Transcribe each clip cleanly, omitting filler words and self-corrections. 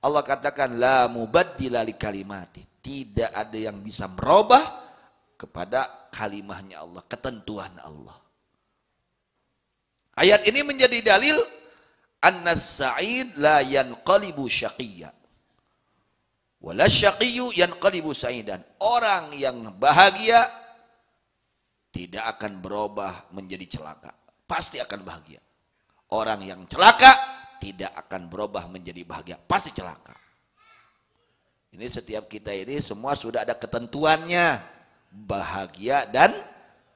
Allah katakan la mubaddila li kalimati, tidak ada yang bisa merubah kepada kalimahnya Allah, ketentuan Allah. Ayat ini menjadi dalil annas sa'id la yanqalibu syaqiyya wala syaqiyyu yanqalibu sa'idan. Orang yang bahagia tidak akan berubah menjadi celaka, pasti akan bahagia. Orang yang celaka tidak akan berubah menjadi bahagia, pasti celaka. Ini setiap kita ini semua sudah ada ketentuannya, bahagia dan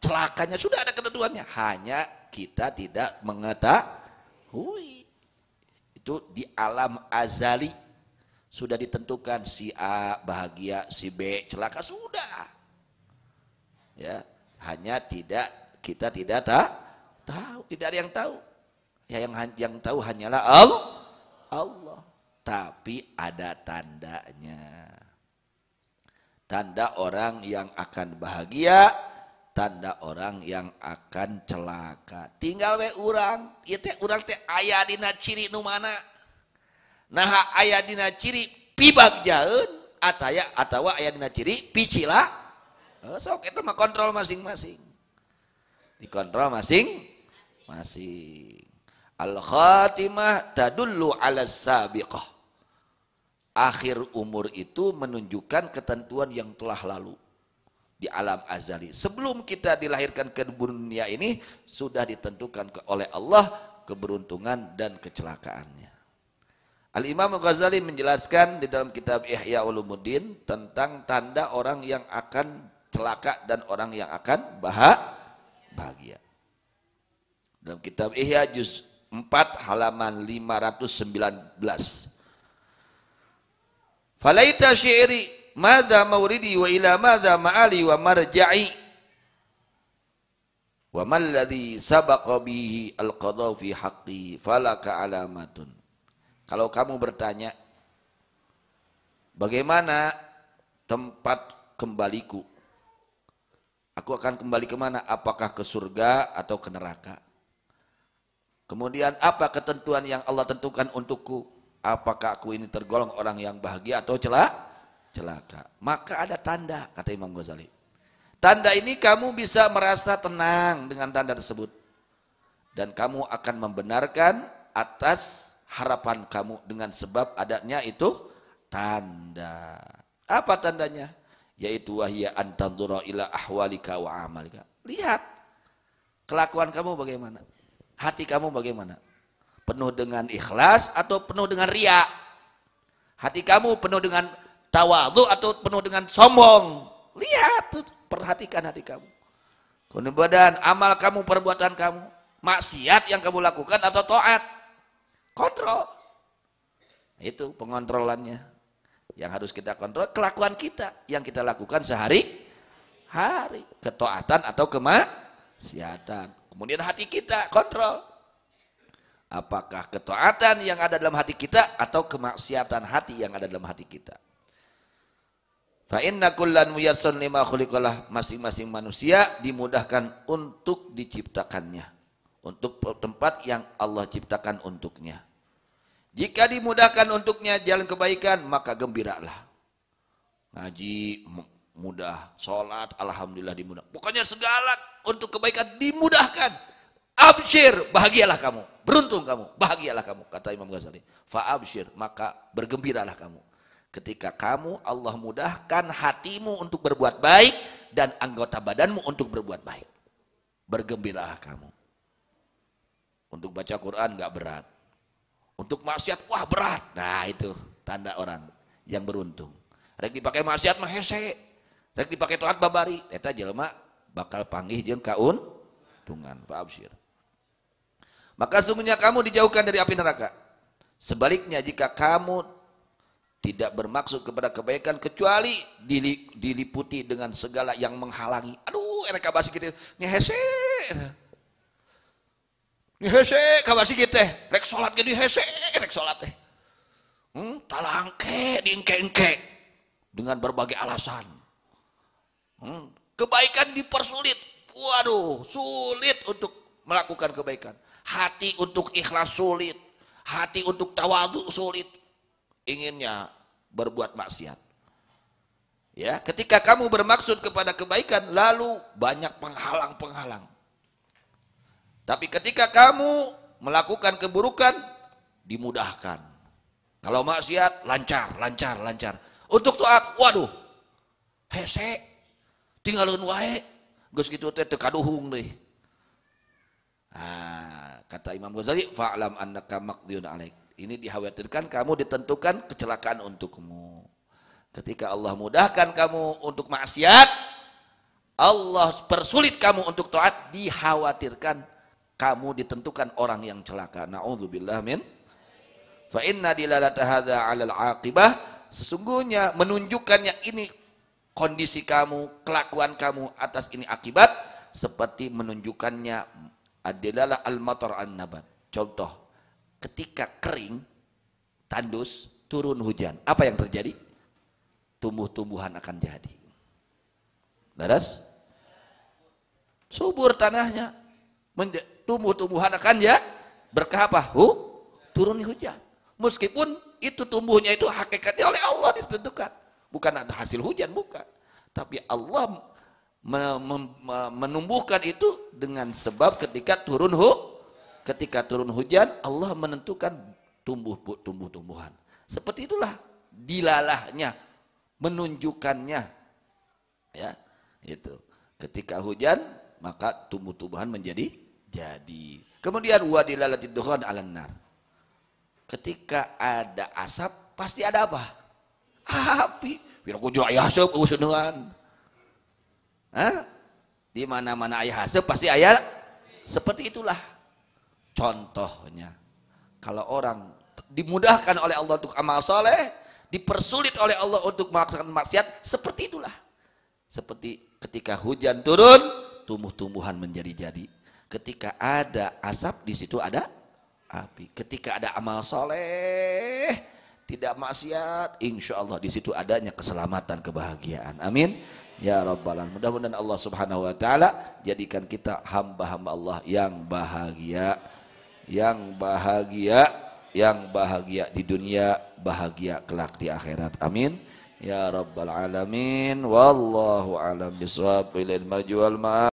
celakanya sudah ada ketentuannya, hanya kita tidak mengetahui. Itu di alam azali sudah ditentukan, si A bahagia, si B celaka, sudah. Ya, hanya kita tidak tahu, tidak ada yang tahu. Ya, yang tahu hanyalah Allah. Tapi ada tandanya. Tanda orang yang akan bahagia, tanda orang yang akan celaka. Tinggal we urang, ieu teh urang teh aya dina ciri nu mana? Nah, aya dina ciri pibagjaeun atawa aya dina ciri picila. Sok eta mah kontrol masing-masing. Dikontrol masing-masing. Al-khatimah tadullu ala sabiqah. Akhir umur itu menunjukkan ketentuan yang telah lalu di alam azali. Sebelum kita dilahirkan ke dunia ini sudah ditentukan oleh Allah keberuntungan dan kecelakaannya. Al-Imam Ghazali menjelaskan di dalam kitab Ihya Ulumuddin tentang tanda orang yang akan celaka dan orang yang akan bahagia. Dalam kitab Ihya juz 4 halaman 519. Falaita syi'ri madza mauridi wa ila madza ma'ali wa marja'i wa mal ladzi sabaqa bihi al-qada fi haqqi falaka alamatun. Kalau kamu bertanya bagaimana tempat kembaliku, aku akan kembali kemana? Apakah ke surga atau ke neraka? Kemudian apa ketentuan yang Allah tentukan untukku? Apakah aku ini tergolong orang yang bahagia atau celaka? Maka ada tanda, kata Imam Ghazali. Tanda ini kamu bisa merasa tenang dengan tanda tersebut. Dan kamu akan membenarkan atas harapan kamu dengan sebab adanya itu tanda. Apa tandanya? Yaitu wahya antandura ila ahwalika wa amalika. Lihat kelakuan kamu bagaimana, hati kamu bagaimana, penuh dengan ikhlas atau penuh dengan riya? Hati kamu penuh dengan tawadhu atau penuh dengan sombong? Lihat, perhatikan hati kamu. Kemudian amal kamu, perbuatan kamu, maksiat yang kamu lakukan atau taat? Kontrol. Itu pengontrolannya. Yang harus kita kontrol kelakuan kita yang kita lakukan sehari-hari, ketaatan atau kemaksiatan. Kemudian hati kita kontrol. Apakah ketaatan yang ada dalam hati kita atau kemaksiatan hati yang ada dalam hati kita. Fa inna kullan muyassarun lima khuliqalah, masing-masing manusia dimudahkan untuk diciptakannya, untuk tempat yang Allah ciptakan untuknya. Jika dimudahkan untuknya jalan kebaikan, maka gembiralah. Ngaji mudah, sholat alhamdulillah dimudah. Pokoknya segala untuk kebaikan dimudahkan. Absyir, bahagialah kamu, beruntung kamu, bahagialah kamu, kata Imam Ghazali. Fa absyir, maka bergembiralah kamu. Ketika kamu Allah mudahkan hatimu untuk berbuat baik dan anggota badanmu untuk berbuat baik. Bergembiralah kamu. Untuk baca Quran nggak berat. Untuk maksiat wah berat. Nah itu tanda orang yang beruntung. Rek dipakai maksiat mah hese, rek dipakai taat babari. Eta jelema bakal panggih jeung kauntungan. Fa absyir. Maka sungguhnya kamu dijauhkan dari api neraka. Sebaliknya jika kamu tidak bermaksud kepada kebaikan kecuali diliputi dengan segala yang menghalangi. Aduh, erek kabasi kitu ngehese. Ngehese kabasi kitu teh, rek salat ge dihese, rek salat teh. Talangke diengke-engke dengan berbagai alasan. Kebaikan dipersulit. Waduh, sulit untuk melakukan kebaikan. Hati untuk ikhlas sulit, hati untuk tawadhu sulit. inginnya berbuat maksiat. Ya, ketika kamu bermaksud kepada kebaikan, lalu banyak penghalang-penghalang. Tapi ketika kamu melakukan keburukan, dimudahkan. Kalau maksiat, lancar, lancar, lancar. Untuk taat, waduh, hese, tinggalin wae, geus kitu teh teu kaduhung deui. Kata Imam Ghazali, fa'lam annaka maqdiyun alaik. Ini dikhawatirkan kamu ditentukan kecelakaan untukmu. Ketika Allah mudahkan kamu untuk maksiat, Allah persulit kamu untuk taat, dikhawatirkan kamu ditentukan orang yang celaka. Na'udzubillah min. Fa inna dilalata hadza 'alal 'aqibah, sesungguhnya menunjukkannya ini kondisi kamu, kelakuan kamu atas ini akibat, seperti menunjukkannya adalah al-matar an-nabat. Contoh, ketika kering, tandus, turun hujan, apa yang terjadi? Tumbuh-tumbuhan akan jadi. Beres? Subur tanahnya, tumbuh-tumbuhan akan ya berkah apa? Turun hujan. Meskipun itu tumbuhnya itu hakikatnya oleh Allah ditentukan, bukan ada hasil hujan, bukan. Tapi Allah menumbuhkan itu dengan sebab ketika turun hujan, Allah menentukan tumbuh-tumbuhan. Seperti itulah dilalahnya, menunjukkannya, ya, itu. Ketika hujan, maka tumbuh-tumbuhan menjadi jadi. Kemudian wadilalatid dukhan 'alan nar. Ketika ada asap, pasti ada apa? Api. Biar ku jual aya asap useuneun. Di mana-mana aya asap pasti aya. Seperti itulah contohnya. Kalau orang dimudahkan oleh Allah untuk amal soleh, dipersulit oleh Allah untuk melaksanakan maksiat, seperti itulah. Seperti ketika hujan turun, tumbuh-tumbuhan menjadi-jadi. Ketika ada asap, di situ ada api. Ketika ada amal soleh, tidak maksiat, insya Allah di situ adanya keselamatan, kebahagiaan. Amin. Ya Rabbal Alamin. Mudah-mudahan Allah Subhanahu Wa Taala jadikan kita hamba-hamba Allah yang bahagia, yang bahagia, yang bahagia di dunia, bahagia kelak di akhirat. Amin. Ya Rabbal Alamin. Wallahu a'lam bishawab. Ilal marju wal